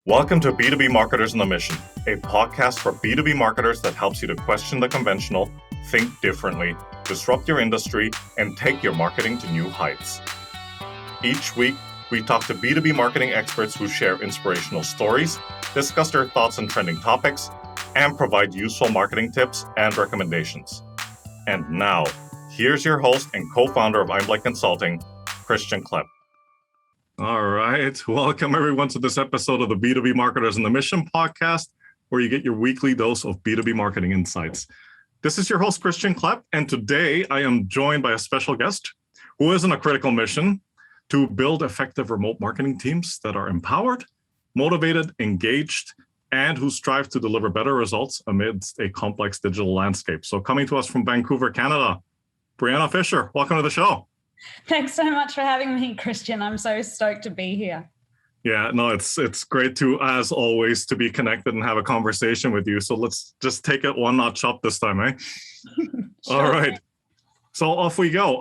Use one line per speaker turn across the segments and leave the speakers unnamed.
Welcome to B2B Marketers on a Mission, a podcast for B2B marketers that helps you to question the conventional, think differently, disrupt your industry, and take your marketing to new heights. Each week, we talk to B2B marketing experts who share inspirational stories, discuss their thoughts on trending topics, and provide useful marketing tips and recommendations. And now, here's your host and co-founder of Einblick Consulting, Christian Klepp. All right. Welcome, everyone, to this episode of the B2B Marketers on the Mission podcast, where you get your weekly dose of B2B marketing insights. This is your host, Christian Klepp, and today I am joined by a special guest who is on a critical mission to build effective remote marketing teams that are empowered, motivated, engaged, and who strive to deliver better results amidst a complex digital landscape. So coming to us from Vancouver, Canada, Brianna Fisher, welcome to the show.
Thanks so much for having me, Christian. I'm so stoked to be here.
Yeah, no, it's great to, as always, to be connected and have a conversation with you. So let's just take it one notch up this time, eh? Sure. All right. So off we go.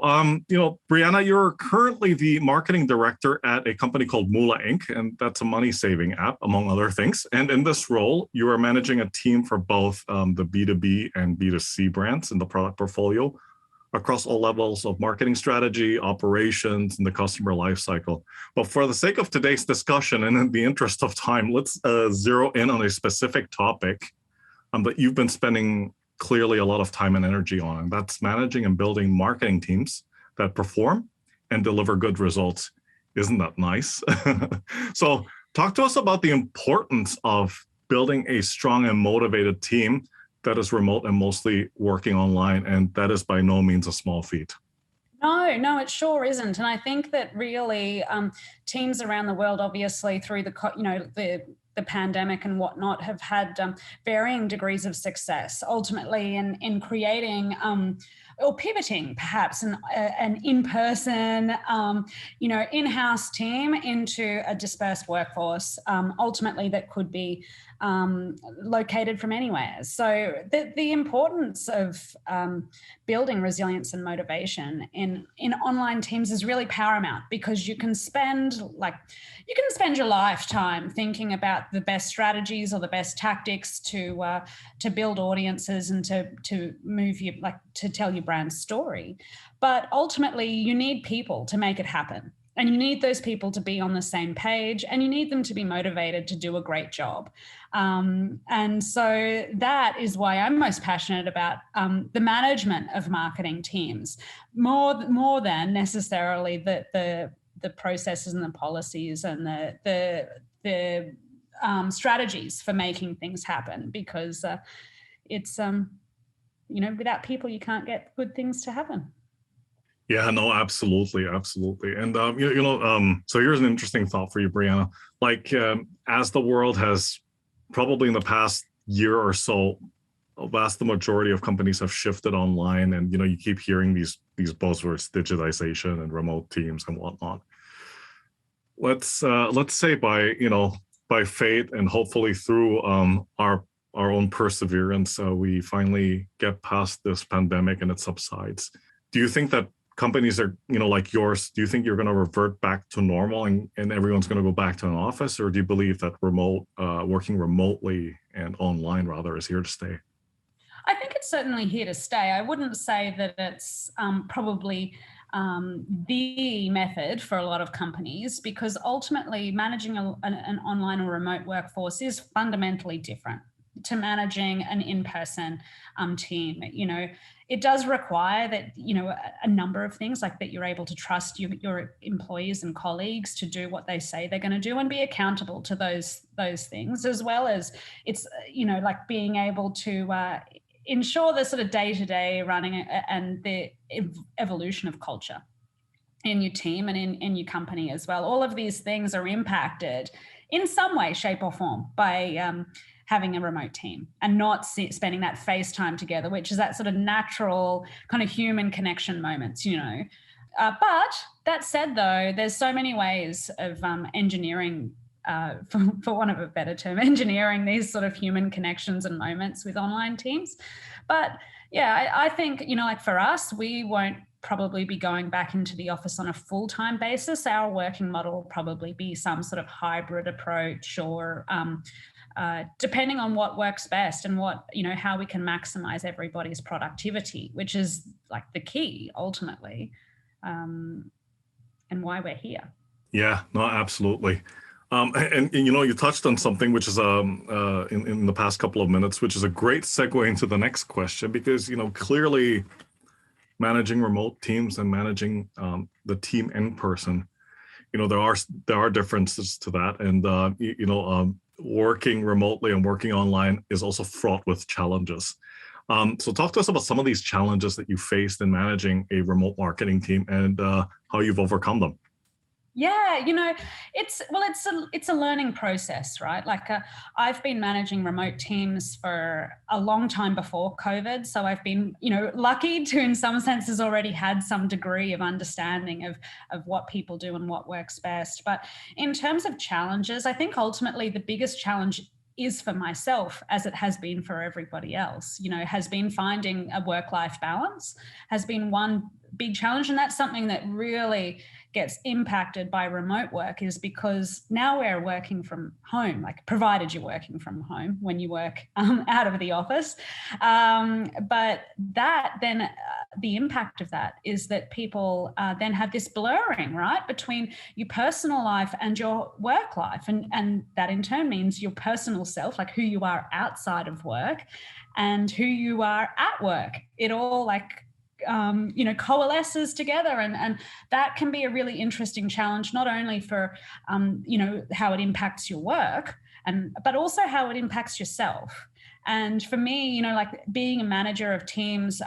Brianna, you're currently the marketing director at a company called Moola Inc., and that's a money-saving app, among other things. And in this role, you are managing a team for both the B2B and B2C brands in the product portfolio, across all levels of marketing strategy, operations, and the customer lifecycle. But for the sake of today's discussion and in the interest of time, let's zero in on a specific topic that you've been spending clearly a lot of time and energy on, and that's managing and building marketing teams that perform and deliver good results. Isn't that nice? So talk to us about the importance of building a strong and motivated team that is remote and mostly working online, and that is by no means a small feat.
No, it sure isn't. And I think that really teams around the world, obviously through the pandemic and whatnot, have had varying degrees of success ultimately in creating or pivoting perhaps an in-person, in-house team into a dispersed workforce, ultimately that could be located from anywhere. So the importance of building resilience and motivation in online teams is really paramount, because you can spend your lifetime thinking about the best strategies or the best tactics to build audiences and to move you, to tell your brand story. But ultimately, you need people to make it happen. And you need those people to be on the same page, and you need them to be motivated to do a great job. And so that is why I'm most passionate about the management of marketing teams, more than necessarily the processes and the policies and the strategies for making things happen, because it's without people you can't get good things to happen.
Yeah, no, absolutely. And, so here's an interesting thought for you, Brianna. As the world has probably in the past year or so, the majority of companies have shifted online, and, you keep hearing these buzzwords, digitization and remote teams and whatnot. Let's say by fate and hopefully through our own perseverance, we finally get past this pandemic and it subsides. Do you think that companies are, like yours, do you think you're going to revert back to normal and everyone's going to go back to an office? Or do you believe that working remotely and online rather is here to stay?
I think it's certainly here to stay. I wouldn't say that it's probably the method for a lot of companies, because ultimately managing an online or remote workforce is fundamentally different to managing an in-person team. It does require that, a number of things, like that you're able to trust your employees and colleagues to do what they say they're going to do and be accountable to those things, as well as it's, being able to ensure the sort of day-to-day running and the evolution of culture in your team and in your company as well. All of these things are impacted in some way, shape or form by having a remote team and not spending that face time together, which is that sort of natural kind of human connection moments, But that said, though, there's so many ways of engineering, for want of a better term, engineering these sort of human connections and moments with online teams. But yeah, I think, for us, we won't probably be going back into the office on a full-time basis. Our working model will probably be some sort of hybrid approach, or depending on what works best and what, how we can maximize everybody's productivity, which is like the key ultimately, and why we're here.
Yeah, no, absolutely. And you touched on something which is in the past couple of minutes, which is a great segue into the next question, because clearly managing remote teams and managing the team in person, there are differences to that, and working remotely and working online is also fraught with challenges. So talk to us about some of these challenges that you faced in managing a remote marketing team, and how you've overcome them.
Yeah, it's a learning process, right? Like I've been managing remote teams for a long time before COVID. So I've been, lucky to, in some senses, already had some degree of understanding of what people do and what works best. But in terms of challenges, I think ultimately the biggest challenge is for myself, as it has been for everybody else, has been finding a work-life balance, has been one big challenge. And that's something that really gets impacted by remote work, is because now we're working from home, like provided you're working from home when you work out of the office. But that then, the impact of that is that people then have this blurring, right, between your personal life and your work life. And that in turn means your personal self, like who you are outside of work, and who you are at work. It all coalesces together, and that can be a really interesting challenge, not only for how it impacts your work, but also how it impacts yourself. And for me, like being a manager of teams,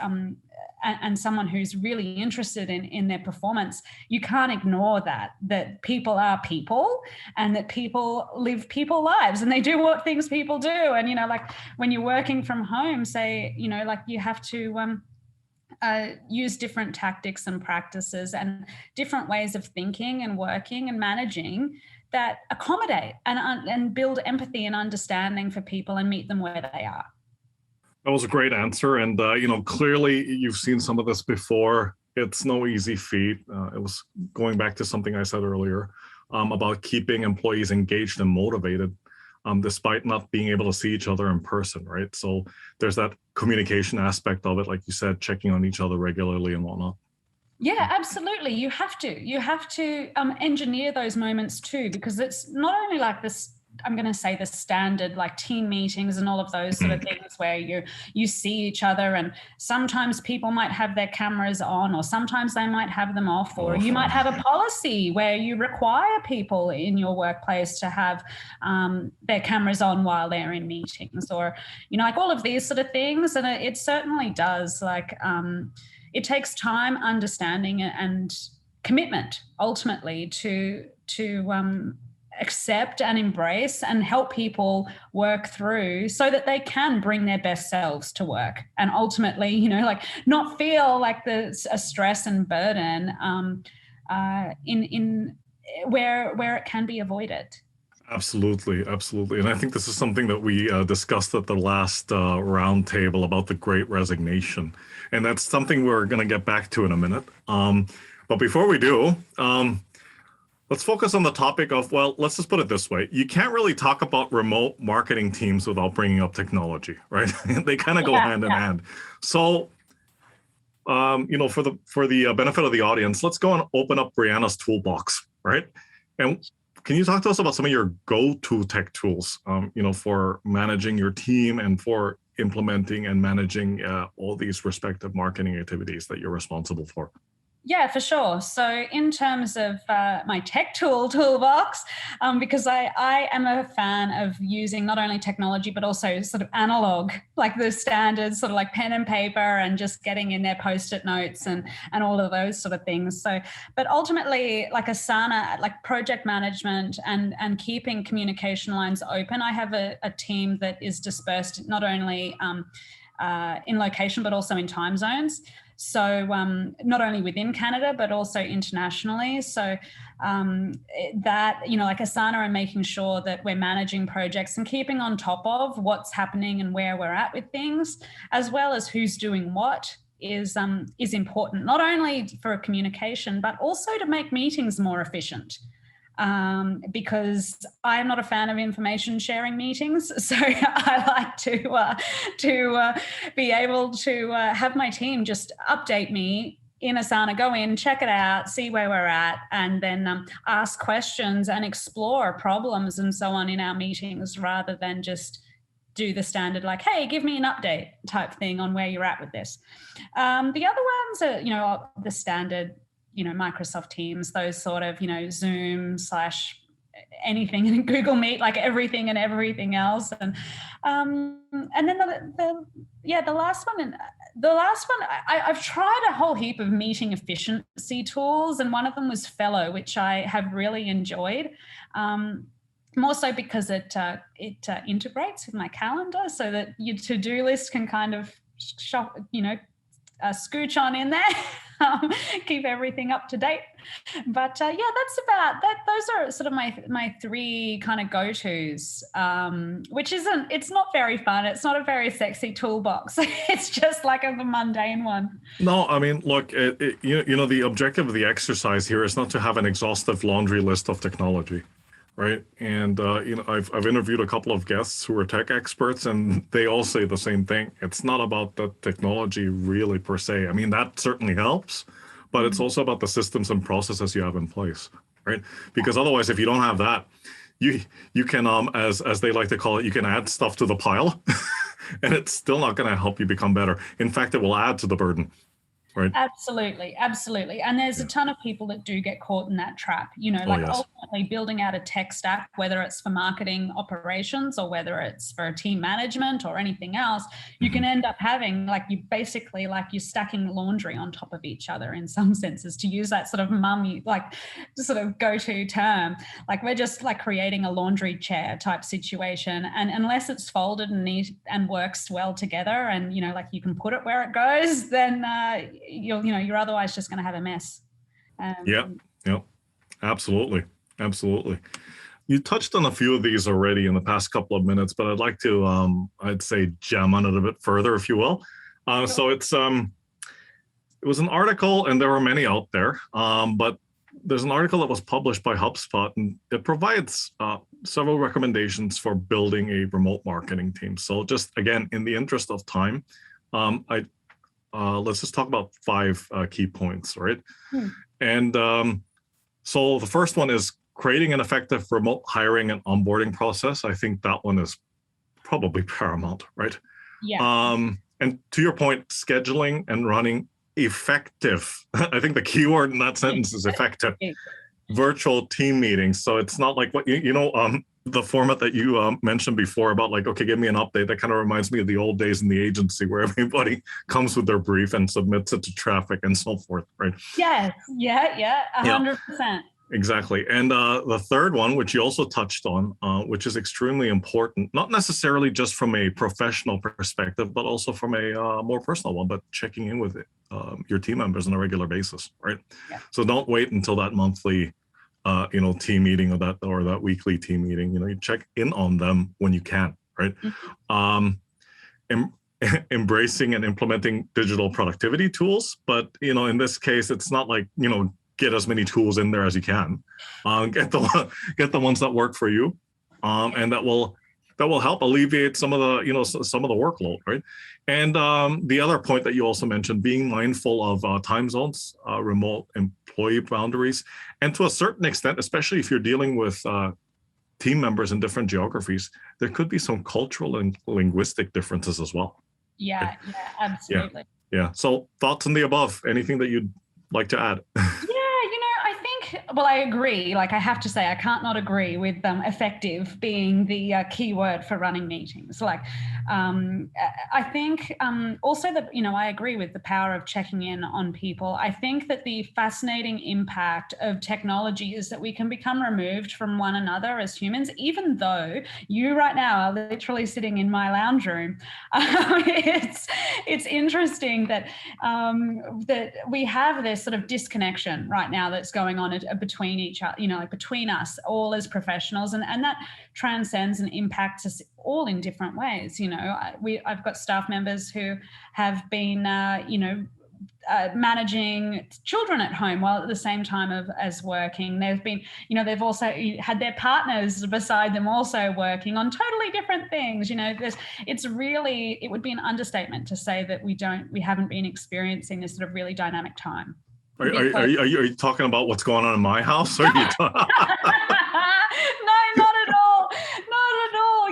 and someone who's really interested in their performance, you can't ignore that people are people, and that people live people lives, and they do what things people do. And like when you're working from home, say, like you have to use different tactics and practices and different ways of thinking and working and managing that accommodate and build empathy and understanding for people and meet them where they are.
That was a great answer. And, clearly you've seen some of this before. It's no easy feat. It was going back to something I said earlier about keeping employees engaged and motivated, despite not being able to see each other in person, right? So there's that communication aspect of it, like you said, checking on each other regularly and whatnot.
Yeah, absolutely. You have to engineer those moments too, because it's not only like this, I'm going to say the standard like team meetings and all of those sort of things where you see each other, and sometimes people might have their cameras on, or sometimes they might have them off, or you might have a policy where you require people in your workplace to have their cameras on while they're in meetings, or like all of these sort of things. And it certainly does, like it takes time, understanding, and commitment ultimately to accept and embrace and help people work through, so that they can bring their best selves to work, and ultimately, like not feel like there's a stress and burden in where it can be avoided.
Absolutely, absolutely. And I think this is something that we discussed at the last roundtable about the Great Resignation. And that's something we're going to get back to in a minute. But before we do, let's focus on the topic of, well, let's just put it this way. You can't really talk about remote marketing teams without bringing up technology, right? They kind of go hand in hand. So, for the benefit of the audience, let's go and open up Brianna's toolbox, right? And can you talk to us about some of your go-to tech tools, for managing your team and for implementing and managing all these respective marketing activities that you're responsible for?
Yeah, for sure. So in terms of my tech toolbox, because I am a fan of using not only technology, but also sort of analog, like the standards, sort of like pen and paper, and just getting in their Post-it notes and all of those sort of things. So, but ultimately, like Asana, like project management and keeping communication lines open, I have a team that is dispersed not only in location, but also in time zones. So not only within Canada, but also internationally. So that, like Asana, and making sure that we're managing projects and keeping on top of what's happening and where we're at with things, as well as who's doing what is important, not only for communication, but also to make meetings more efficient. Because I'm not a fan of information sharing meetings, so I like to be able to have my team just update me in Asana, go in, check it out, see where we're at, and then ask questions and explore problems and so on in our meetings, rather than just do the standard like, hey, give me an update type thing on where you're at with this. The other ones are, the standard, Microsoft Teams, those sort of, Zoom / anything in Google Meet, like everything and everything else. And then the last one, I've tried a whole heap of meeting efficiency tools, and one of them was Fellow, which I have really enjoyed. More so because it integrates with my calendar, so that your to-do list can kind of scooch on in there, keep everything up to date. But that's about that. Those are sort of my three kind of go-tos, which it's not very fun. It's not a very sexy toolbox. It's just like a mundane one.
No, I mean, look, the objective of the exercise here is not to have an exhaustive laundry list of technology. Right. And, I've interviewed a couple of guests who are tech experts, and they all say the same thing. It's not about the technology really per se. I mean, that certainly helps, but it's also about the systems and processes you have in place. Right. Because otherwise, if you don't have that, you can, as they like to call it, you can add stuff to the pile and it's still not going to help you become better. In fact, it will add to the burden. Right.
Absolutely. And there's a ton of people that do get caught in that trap, ultimately building out a tech stack, whether it's for marketing operations or whether it's for team management or anything else, you can end up having you're stacking laundry on top of each other in some senses, to use that sort of sort of go-to term. Like, we're just like creating a laundry chair type situation. And unless it's folded and neat and works well together, and, you can put it where it goes, then you're otherwise just going to have a mess.
Yeah, absolutely. You touched on a few of these already in the past couple of minutes, but I'd like to, I'd say, jam on it a bit further, if you will. So it was an article, and there were many out there, but there's an article that was published by HubSpot, and it provides several recommendations for building a remote marketing team. So just, again, in the interest of time, let's just talk about 5 key points, right? And so the first one is creating an effective remote hiring and onboarding process. I think that one is probably paramount, right?
Yeah.
And to your point, scheduling and running effective. I think the key word in that sentence is effective. Virtual team meetings. So it's not like what the format that you mentioned before about like, okay, give me an update. That kind of reminds me of the old days in the agency where everybody comes with their brief and submits it to traffic and so forth, right?
Yes. Yeah. 100%.
Exactly. And the third one, which you also touched on, which is extremely important, not necessarily just from a professional perspective, but also from a more personal one, but checking in with your team members on a regular basis, right?
Yeah.
So don't wait until that monthly team meeting or that weekly team meeting. You check in on them when you can, right? Embracing and implementing digital productivity tools, but in this case, it's not like get as many tools in there as you can. Get the ones that work for you, and that will help alleviate some of the some of the workload, right? And the other point that you also mentioned, being mindful of time zones, remote employee boundaries, and to a certain extent, especially if you're dealing with team members in different geographies, there could be some cultural and linguistic differences as well.
Yeah,
right?
Absolutely.
Yeah. So thoughts on the above? Anything that you'd like to add?
Well, I agree. Like, I have to say, I can't not agree with effective being the key word for running meetings. Like, I think also that, I agree with the power of checking in on people. I think that the fascinating impact of technology is that we can become removed from one another as humans, even though you right now are literally sitting in my lounge room. It's interesting that that we have this sort of disconnection right now that's going on between each other, like between us all as professionals, and that transcends and impacts us all in different ways. I've got staff members who have been managing children at home while at the same time as working. They've been, they've also had their partners beside them also working on totally different things. It would be an understatement to say that we haven't been experiencing this sort of really dynamic time.
Are you talking about what's going on in my house? Or are you
No, not at all. Not at all.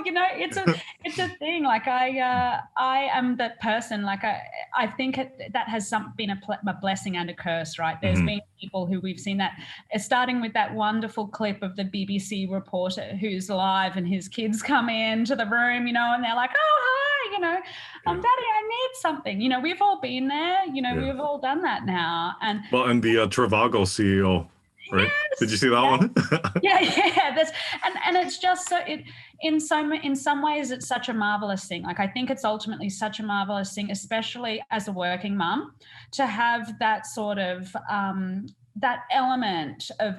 It's a thing. Like I am that person. Like I think that has been a blessing and a curse, right? There's been people who we've seen that, starting with that wonderful clip of the BBC reporter who's live and his kids come into the room, and they're like, oh, hi, Daddy, I need something. We've all been there, we've all done that now. And
the Trivago CEO, right? Yes, did you see that one?
Yeah. And it's just so in some ways it's such a marvelous thing. Like I think it's ultimately such a marvelous thing, especially as a working mum, to have that sort of that element of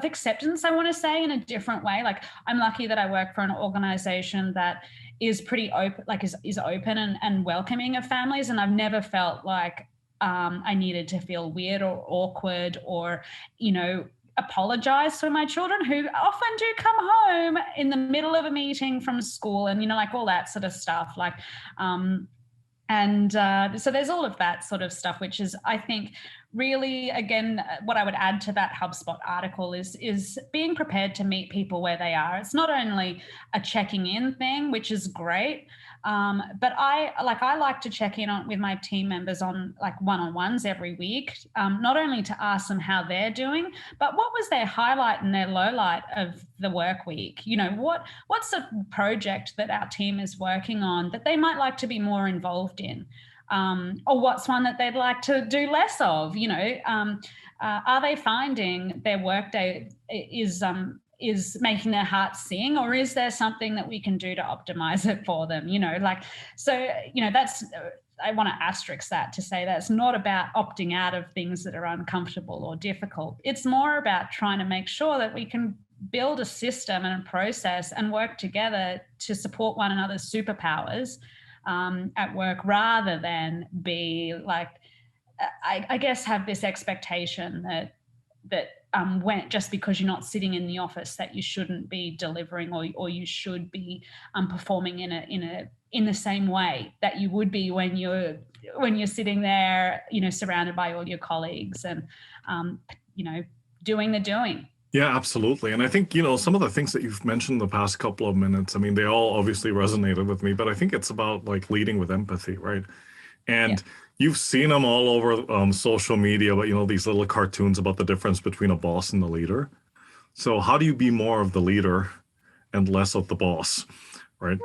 acceptance, I want to say, in a different way. Like I'm lucky that I work for an organization that is pretty open, like is open and welcoming of families, and I've never felt like I needed to feel weird or awkward or, apologize for my children, who often do come home in the middle of a meeting from school and, like all that sort of stuff. Like, so there's all of that sort of stuff, which is, I think, really, again, what I would add to that HubSpot article is being prepared to meet people where they are. It's not only a checking in thing, which is great, but I like to check in with my team members on like one-on-ones every week, not only to ask them how they're doing, but what was their highlight and their low light of the work week? What's a project that our team is working on that they might like to be more involved in? Or what's one that they'd like to do less of? Are they finding their workday is making their heart sing, or is there something that we can do to optimize it for them? That's, I want to asterisk that to say that it's not about opting out of things that are uncomfortable or difficult. It's more about trying to make sure that we can build a system and a process and work together to support one another's superpowers at work, rather than be like, I guess, have this expectation that when just because you're not sitting in the office that you shouldn't be delivering or you should be performing in the same way that you would be when you're sitting there, surrounded by all your colleagues and doing the doing.
Yeah, absolutely. And I think, some of the things that you've mentioned the past couple of minutes, I mean, they all obviously resonated with me, but I think it's about like leading with empathy, right? And you've seen them all over social media, but, these little cartoons about the difference between a boss and a leader. So how do you be more of the leader and less of the boss, right?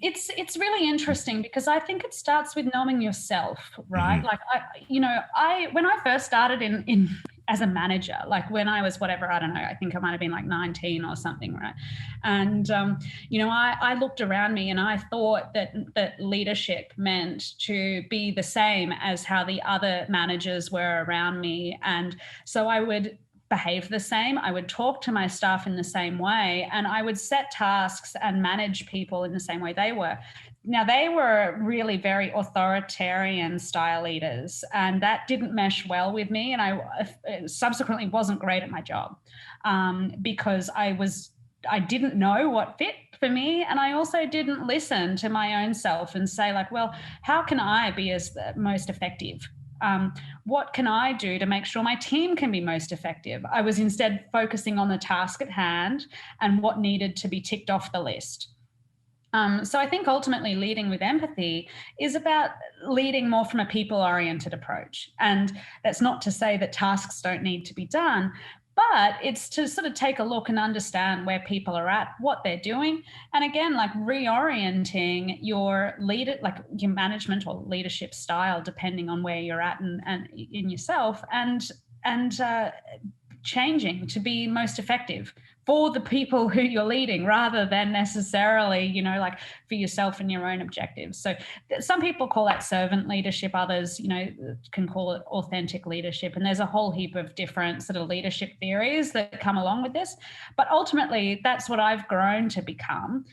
It's really interesting because I think it starts with knowing yourself, right? Like, when I first started in as a manager, like when I was whatever, I don't know, I think I might have been like 19 or something, right? And, I looked around me and I thought that leadership meant to be the same as how the other managers were around me. And so I would behave the same. I would talk to my staff in the same way, and I would set tasks and manage people in the same way they were. Now, they were really very authoritarian style leaders, and that didn't mesh well with me. And I subsequently wasn't great at my job because I didn't know what fit for me. And I also didn't listen to my own self and say like, well, how can I be as the most effective? What can I do to make sure my team can be most effective? I was instead focusing on the task at hand and what needed to be ticked off the list. So I think ultimately leading with empathy is about leading more from a people-oriented approach. And that's not to say that tasks don't need to be done, but it's to sort of take a look and understand where people are at, what they're doing. And again, like reorienting your your management or leadership style, depending on where you're at and in yourself, and changing to be most effective for the people who you're leading rather than necessarily, like for yourself and your own objectives. So some people call that servant leadership. Others, can call it authentic leadership. And there's a whole heap of different sort of leadership theories that come along with this. But ultimately, that's what I've grown to become,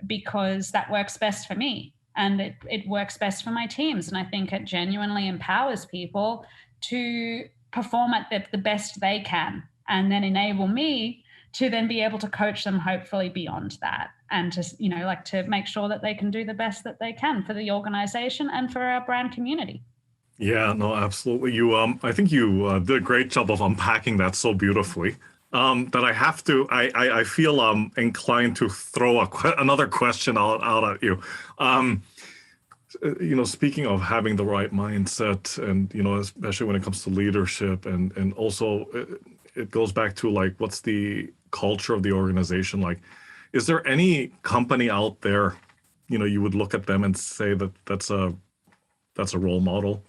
because that works best for me. And it works best for my teams. And I think it genuinely empowers people to perform at the best they can, and then enable me to then be able to coach them hopefully beyond that, and to, to make sure that they can do the best that they can for the organization and for our brand community.
Yeah, no, absolutely. I think you did a great job of unpacking that so beautifully. That I feel inclined to throw another question out at you. Speaking of having the right mindset, and especially when it comes to leadership, and also it goes back to like, what's the culture of the organization like? Is there any company out there, you would look at them and say that that's a role model?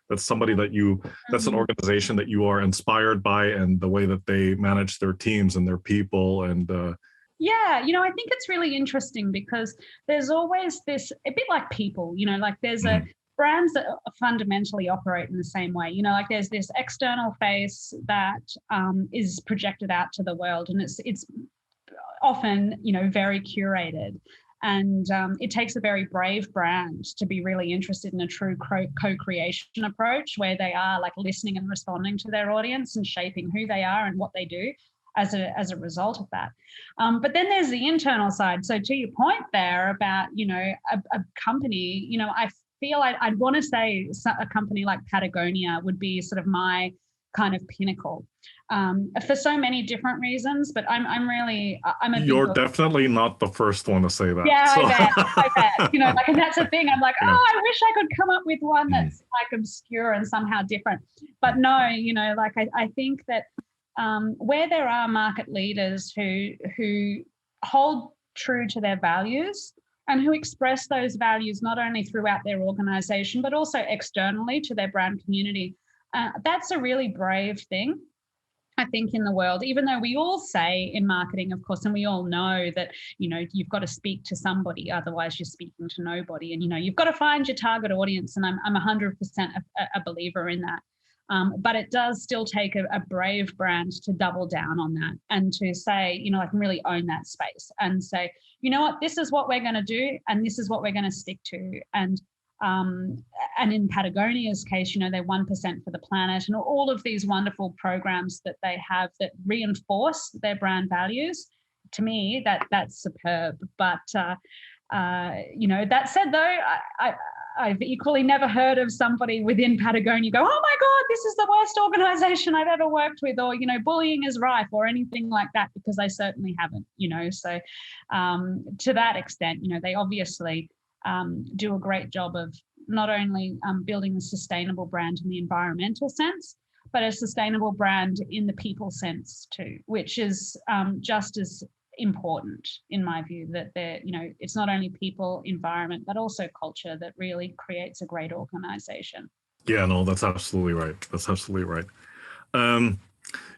That's somebody that's an organization that you are inspired by, and the way that they manage their teams and their people. And
yeah, I think it's really interesting, because there's always this, a bit like people, like there's a brands that fundamentally operate in the same way. Like there's this external face that is projected out to the world, and it's often, very curated. And it takes a very brave brand to be really interested in a true co-creation approach, where they are like listening and responding to their audience and shaping who they are and what they do as a result of that. But then there's the internal side. So to your point there about, a company, I feel I'd want to say a company like Patagonia would be sort of my kind of pinnacle, for so many different reasons. But I'm
You're definitely not the first one to say that.
Yeah,
so.
I bet. And that's the thing. I'm like, I wish I could come up with one that's like obscure and somehow different. But no, I think that where there are market leaders who hold true to their values, and who express those values not only throughout their organization, but also externally to their brand community, that's a really brave thing, I think, in the world. Even though we all say in marketing, of course, and we all know that, you've got to speak to somebody, otherwise you're speaking to nobody. And, you've got to find your target audience. And I'm 100% a believer in that. But it does still take a brave brand to double down on that, and to say, I can really own that space and say, this is what we're going to do, and this is what we're going to stick to. And in Patagonia's case, they're 1% for the planet, and all of these wonderful programs that they have that reinforce their brand values. To me, that's superb. But that said, though, I've equally never heard of somebody within Patagonia go, oh my God, this is the worst organization I've ever worked with, or, bullying is rife, or anything like that, because I certainly haven't, So to that extent, they obviously do a great job of not only building a sustainable brand in the environmental sense, but a sustainable brand in the people sense too, which is just as important in my view, that they're, it's not only people, environment, but also culture that really creates a great organization.
Yeah, no, that's absolutely right. That's absolutely right.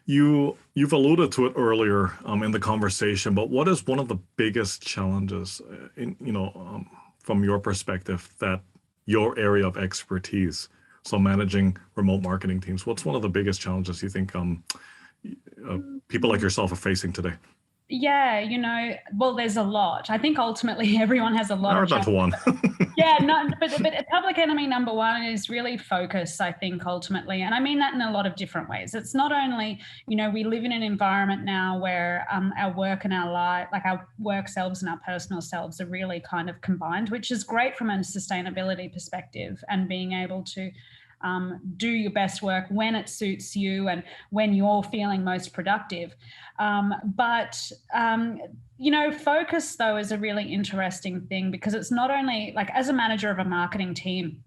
You've alluded to it earlier in the conversation, but what is one of the biggest challenges from your perspective, that your area of expertise, so managing remote marketing teams, what's one of the biggest challenges you think people like yourself are facing today?
Yeah, well, there's a lot. I think ultimately everyone has a lot of
challenges. One.
Yeah, no, but public enemy number one is really focus, I think, ultimately. And I mean that in a lot of different ways. It's not only, we live in an environment now where our work and our life, like our work selves and our personal selves, are really kind of combined, which is great from a sustainability perspective, and being able to do your best work when it suits you and when you're feeling most productive. But focus, though, is a really interesting thing, because it's not only like, as a manager of a marketing team,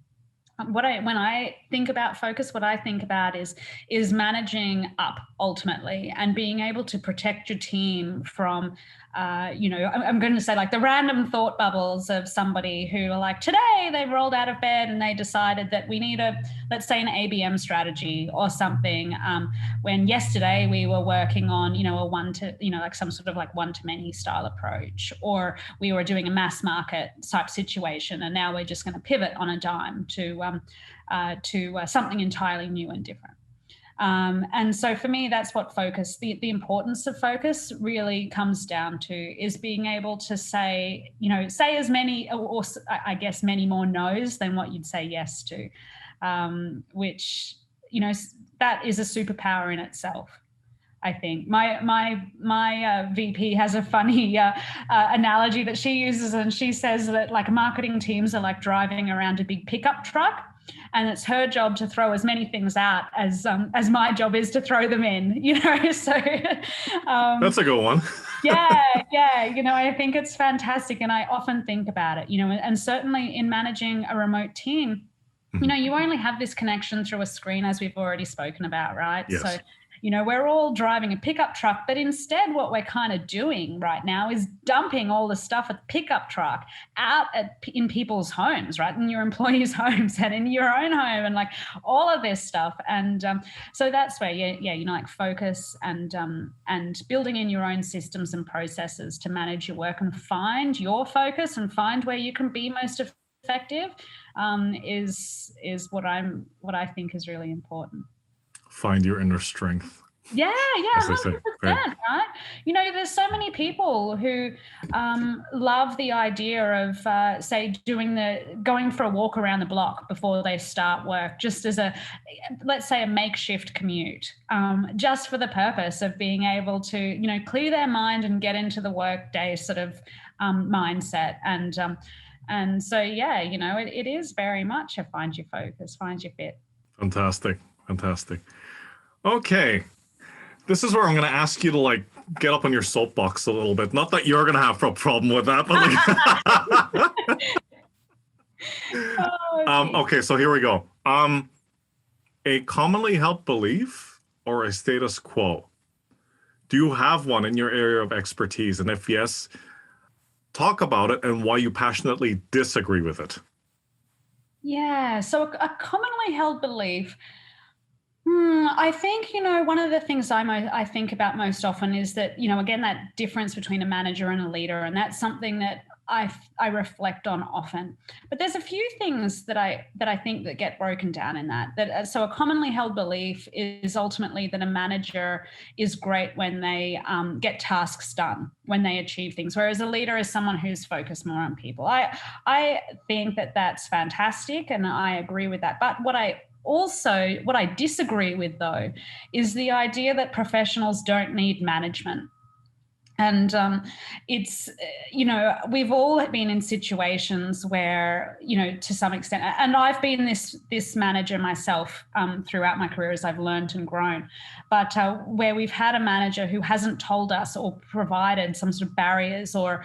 When I think about focus, what I think about is managing up ultimately, and being able to protect your team from I'm going to say like the random thought bubbles of somebody who are like, today they rolled out of bed and they decided that we need let's say an ABM strategy or something, when yesterday we were working on a like some sort of like one-to-many style approach, or we were doing a mass market type situation, and now we're just going to pivot on a dime to something entirely new and different. And so for me, that's what focus, the importance of focus really comes down to, is being able to say as many, or I guess many more no's than what you'd say yes to, which, that is a superpower in itself. I think my VP has a funny analogy that she uses, and she says that like marketing teams are like driving around a big pickup truck, and it's her job to throw as many things out as my job is to throw them in. So
that's a good one.
yeah. I think it's fantastic, and I often think about it. And certainly in managing a remote team, you only have this connection through a screen, as we've already spoken about, right?
Yes.
So we're all driving a pickup truck, but instead what we're kind of doing right now is dumping all the stuff at the pickup truck out in people's homes, right? In your employees' homes and in your own home, and like all of this stuff. And so that's where, like focus and building in your own systems and processes to manage your work and find your focus and find where you can be most effective, is what I think is really important.
Find your inner strength.
Yeah, 100%, right? There's so many people who love the idea of, say, going for a walk around the block before they start work, just as let's say a makeshift commute, just for the purpose of being able to, clear their mind and get into the workday sort of mindset. And so, it is very much a find your focus, find your fit.
Fantastic. Okay. This is where I'm going to ask you to like get up on your soapbox a little bit. Not that you're going to have a problem with that, but like okay, so here we go. A commonly held belief or a status quo? Do you have one in your area of expertise? And if yes, talk about it and why you passionately disagree with it.
Yeah, so a commonly held belief. I think, one of the things I think about most often is that, again, that difference between a manager and a leader. And that's something that I reflect on often. But there's a few things that I think that get broken down in that. So a commonly held belief is ultimately that a manager is great when they get tasks done, when they achieve things, whereas a leader is someone who's focused more on people. I think that that's fantastic, and I agree with that. But what I disagree with, though, is the idea that professionals don't need management. And it's, we've all been in situations where, to some extent, and I've been this manager myself throughout my career as I've learned and grown, but where we've had a manager who hasn't told us or provided some sort of barriers or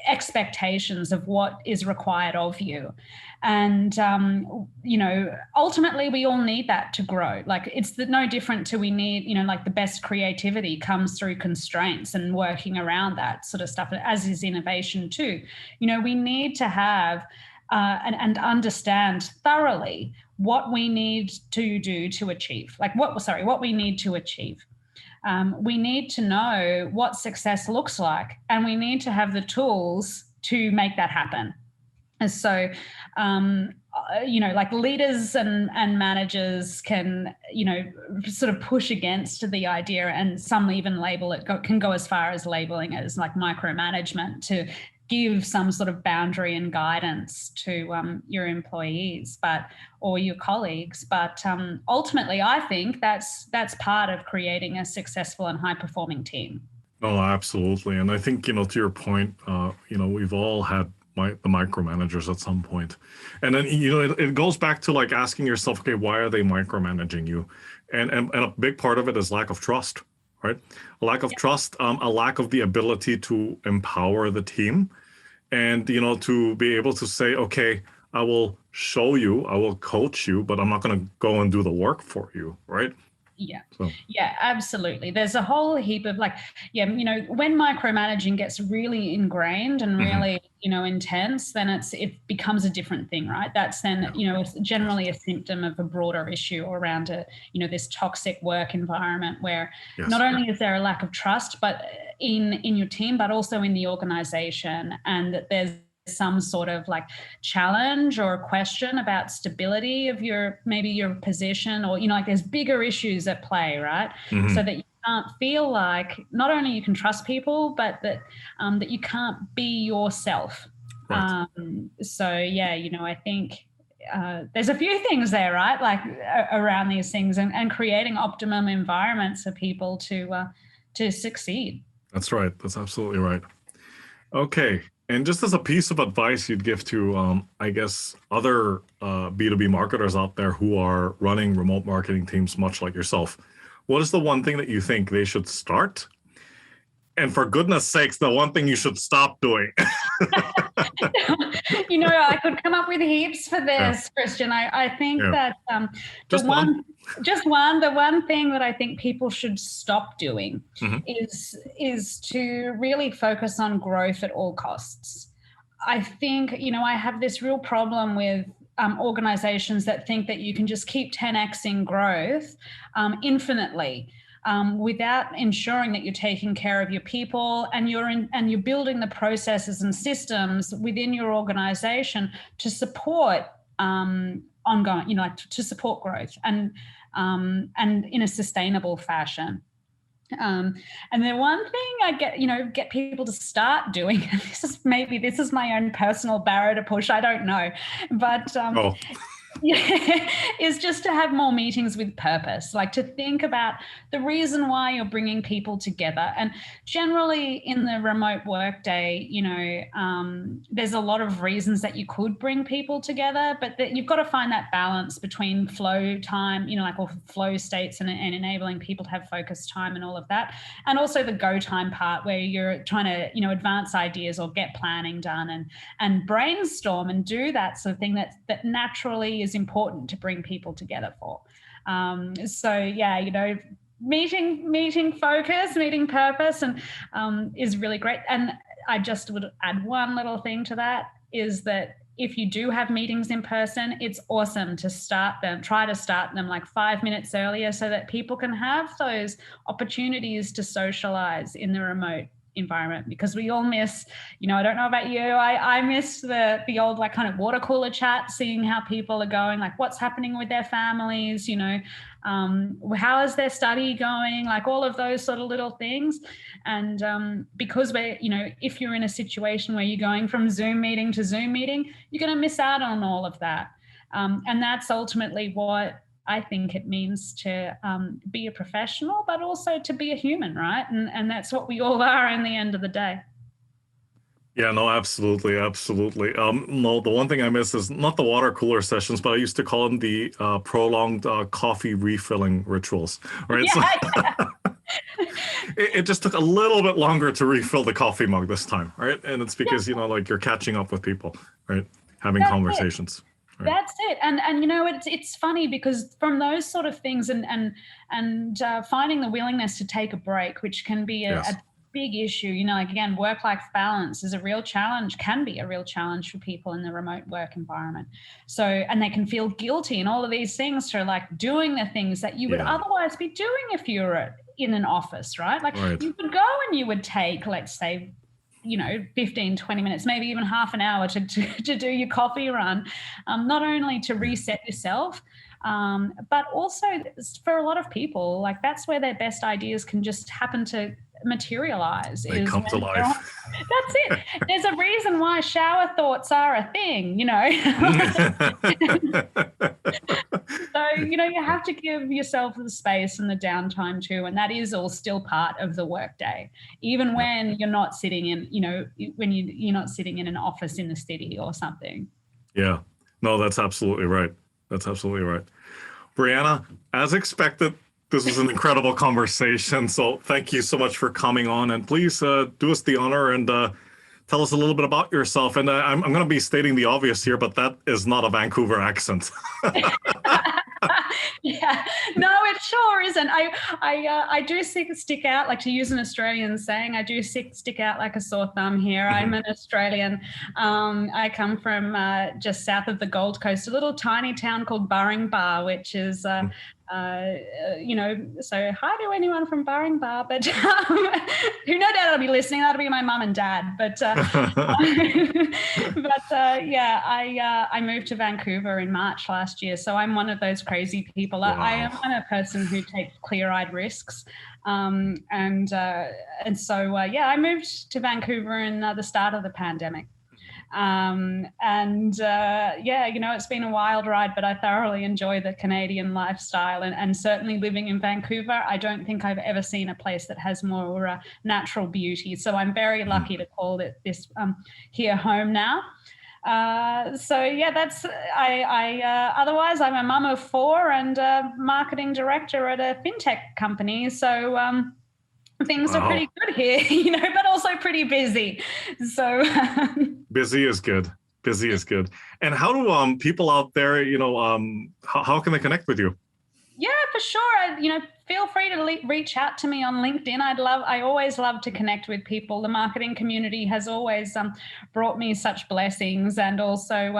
expectations of what is required of you. And, ultimately we all need that to grow. Like it's no different to we need, like the best creativity comes through constraints and working around that sort of stuff, as is innovation too. We need to have and understand thoroughly what we need to do to achieve, what we need to achieve. We need to know what success looks like, and we need to have the tools to make that happen. And so, like leaders and managers can, sort of push against the idea, and some even label it, can go as far as labeling it as like micromanagement, to give some sort of boundary and guidance to your employees, or your colleagues. But ultimately, I think that's part of creating a successful and high-performing team.
Oh, absolutely. And I think, to your point, we've all had the micromanagers at some point. And then, it goes back to like asking yourself, okay, why are they micromanaging you? And a big part of it is lack of trust, right? A lack of trust, a lack of the ability to empower the team and, to be able to say, okay, I will show you, I will coach you, but I'm not going to go and do the work for you, right?
Yeah.
So,
Yeah, absolutely. There's a whole heap of like, yeah, when micromanaging gets really ingrained and
mhm,
really, intense, then it becomes a different thing, right? That's then,
yeah,
it's generally a symptom of a broader issue around this toxic work environment where not
yes,
only is there a lack of trust, but in your team, but also in the organization, and that there's some sort of like challenge or a question about stability of maybe your position, or like there's bigger issues at play, right? So
mhm,
that you can't feel like not only you can trust people, but that you can't be yourself.
right.
So yeah, I think there's a few things there, right? Like around these things, and creating optimum environments for people to succeed.
That's right. That's absolutely right. Okay. And just as a piece of advice you'd give to, I guess, other B2B marketers out there who are running remote marketing teams, much like yourself, what is the one thing that you think they should start? And for goodness sakes, the one thing you should stop doing.
I could come up with heaps for
Yeah.
this, Christian. I think
Yeah.
that the
Just one.
one, just one, the one thing that I think people should stop doing
Hmm.
is to really focus on growth at all costs. I think, I have this real problem with organizations that think that you can just keep 10xing growth infinitely, without ensuring that you're taking care of your people, and you're building the processes and systems within your organization to support ongoing, like to support growth, and in a sustainable fashion. Um, and the one thing I get people to start doing, this is my own personal barrier to push, I don't know, but
Oh,
yeah, is just to have more meetings with purpose, like to think about the reason why you're bringing people together. And generally in the remote workday, there's a lot of reasons that you could bring people together, but that you've got to find that balance between flow time, or flow states, and enabling people to have focused time and all of that. And also the go time part where you're trying to, advance ideas or get planning done, and brainstorm and do that sort of thing that naturally is important to bring people together for. So yeah, meeting focus, meeting purpose, and is really great. And I just would add one little thing to that, is that if you do have meetings in person, it's awesome to try to start them like 5 minutes earlier, so that people can have those opportunities to socialize in the remote environment, because we all miss, I don't know about you, I miss the old like kind of water cooler chat, seeing how people are going, like what's happening with their families, how is their study going, like all of those sort of little things. And because if you're in a situation where you're going from Zoom meeting to Zoom meeting, you're going to miss out on all of that. And that's ultimately what I think it means to be a professional, but also to be a human, right? And that's what we all are in the end of the day.
yeah, no, absolutely, absolutely. No, the one thing I miss is not the water cooler sessions, but I used to call them the prolonged coffee refilling rituals, right? So
Yeah,
it just took a little bit longer to refill the coffee mug this time, right? And it's because, like you're catching up with people, right? Having
that's it.
conversations. Right.
That's it. And it's funny, because from those sort of things, and finding the willingness to take a break, which can be
Yes.
a big issue, like again, work-life balance is a real challenge, can be a real challenge for people in the remote work environment. So, and they can feel guilty and all of these things for like doing the things that you would
Yeah.
otherwise be doing if you were in an office, right? Like
Right.
you would go and you would take, let's say, 15, 20 minutes, maybe even half an hour to do your coffee run, not only to reset yourself, but also for a lot of people, like that's where their best ideas can just happen to materialize.
They come to life.
That's it. There's a reason why shower thoughts are a thing, So, you have to give yourself the space and the downtime too. And that is all still part of the workday, even when you're not sitting in, when you're not sitting in an office in the city or something.
Yeah. No, that's absolutely right. That's absolutely right. Brianna, as expected, this was an incredible conversation. So thank you so much for coming on. And please do us the honor and tell us a little bit about yourself. And I'm going to be stating the obvious here, but that is not a Vancouver accent.
Yeah, no, it sure isn't. I do stick out, like to use an Australian saying, I do stick out like a sore thumb here. I'm an Australian. I come from just south of the Gold Coast, a little tiny town called Burringbar, which is so hi to anyone from Burringbar, but who no doubt will be listening. That'll be my mum and dad. But I moved to Vancouver in March last year, so I'm one of those crazy people. Wow. I'm a person who takes clear-eyed risks, and so I moved to Vancouver in the start of the pandemic. It's been a wild ride, but I thoroughly enjoy the Canadian lifestyle, and certainly living in Vancouver, I don't think I've ever seen a place that has more natural beauty. So I'm very lucky to call it this here home now. Otherwise I'm a mum of 4 and a marketing director at a fintech company. So, things are pretty good here, but also pretty busy. So
busy is good. Busy is good. And how do people out there, how can they connect with you?
Yeah, for sure. Feel free to reach out to me on LinkedIn. I always love to connect with people. The marketing community has always brought me such blessings, and also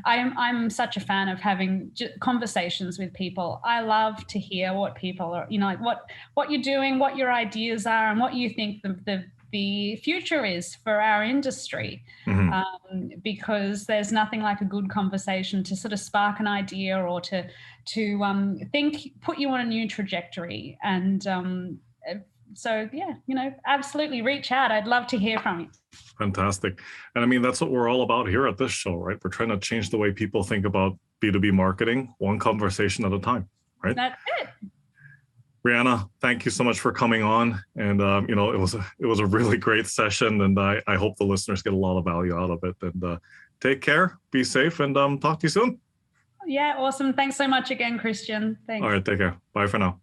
I'm such a fan of having conversations with people. I love to hear what people are, like what you're doing, what your ideas are, and what you think the future is for our industry. Because there's nothing like a good conversation to sort of spark an idea or to put you on a new trajectory. And absolutely reach out. I'd love to hear from you.
Fantastic. And I mean, that's what we're all about here at this show, right? We're trying to change the way people think about B2B marketing, one conversation at a time, right?
That's it.
Brianna, thank you so much for coming on. And, it was a really great session, and I hope the listeners get a lot of value out of it. And take care, be safe, and talk to you soon.
Yeah, awesome. Thanks so much again, Christian. Thanks.
All right, take care. Bye for now.